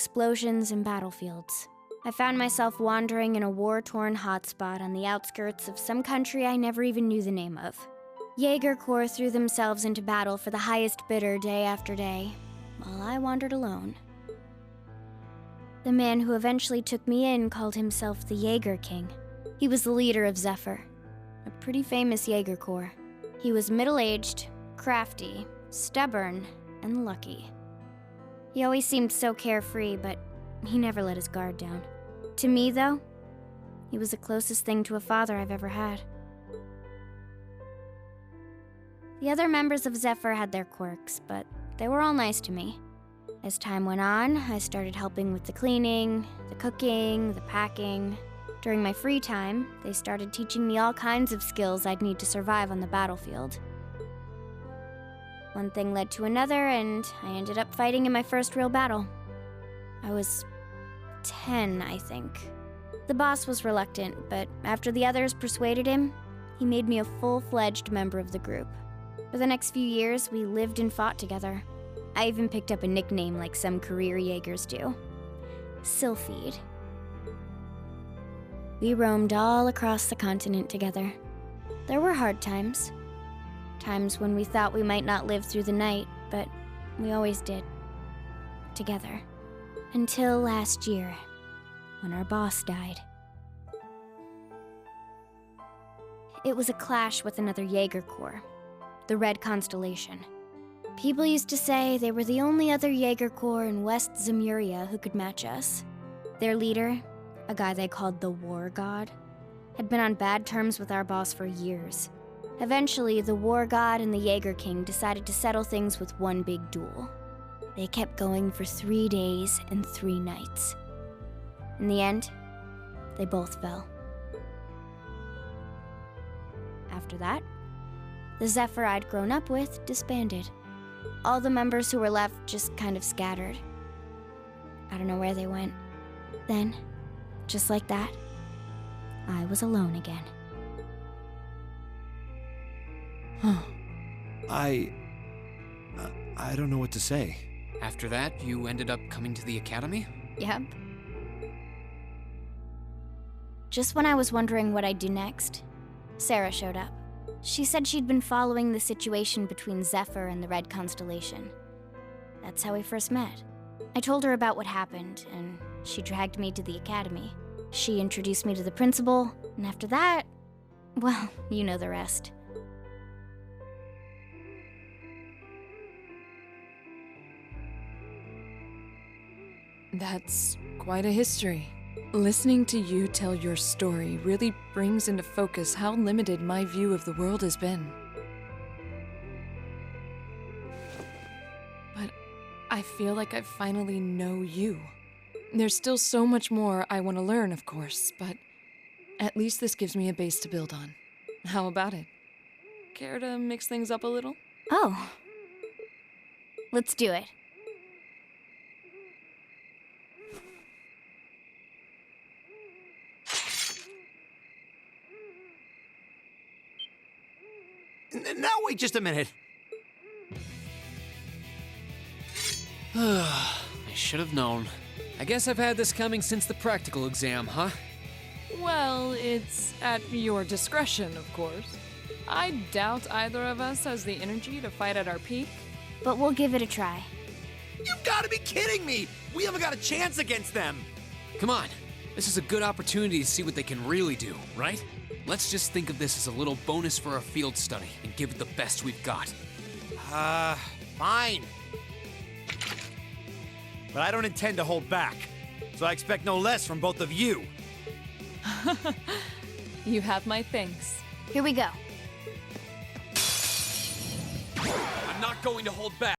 explosions and battlefields. I found myself wandering in a war-torn hotspot on the outskirts of some country I never even knew the name of. Jaeger Corps threw themselves into battle for the highest bidder day after day, while I wandered alone. The man who eventually took me in called himself the Jaeger King. He was the leader of Zephyr, a pretty famous Jaeger Corps. He was middle-aged, crafty, stubborn, and lucky. He always seemed so carefree, but he never let his guard down. To me, though, he was the closest thing to a father I've ever had. The other members of Zephyr had their quirks, but they were all nice to me. As time went on, I started helping with the cleaning, the cooking, the packing. During my free time, they started teaching me all kinds of skills I'd need to survive on the battlefield. One thing led to another, and I ended up fighting in my first real battle. I was 10, I think. The boss was reluctant, but after the others persuaded him, he made me a full-fledged member of the group. For the next few years, we lived and fought together. I even picked up a nickname like some career Jaegers do. Sylphide. We roamed all across the continent together. There were hard times. Times when we thought we might not live through the night, but we always did. Together. Until last year, when our boss died. It was a clash with another Jaeger Corps, the Red Constellation. People used to say they were the only other Jaeger Corps in West Zemuria who could match us. Their leader, a guy they called the War God, had been on bad terms with our boss for years. Eventually, the War God and the Jaeger King decided to settle things with one big duel. They kept going for 3 days and 3 nights. In the end, they both fell. After that, the Zephyr I'd grown up with disbanded. All the members who were left just kind of scattered. I don't know where they went. Then, just like that, I was alone again. I don't know what to say. After that, you ended up coming to the academy? Yep. Just when I was wondering what I'd do next, Sarah showed up. She said she'd been following the situation between Zephyr and the Red Constellation. That's how we first met. I told her about what happened, and she dragged me to the academy. She introduced me to the principal, and after that, well, you know the rest. That's quite a history. Listening to you tell your story really brings into focus how limited my view of the world has been. But I feel like I finally know you. There's still so much more I want to learn, of course, but at least this gives me a base to build on. How about it? Care to mix things up a little? Oh. Let's do it. Now wait just a minute. I should have known. I guess I've had this coming since the practical exam, huh? Well, it's at your discretion, of course. I doubt either of us has the energy to fight at our peak. But we'll give it a try. You've got to be kidding me! We haven't got a chance against them! Come on. This is a good opportunity to see what they can really do, right? Let's just think of this as a little bonus for our field study and give it the best we've got. Fine. But I don't intend to hold back, so I expect no less from both of you. You have my thanks. Here we go. I'm not going to hold back.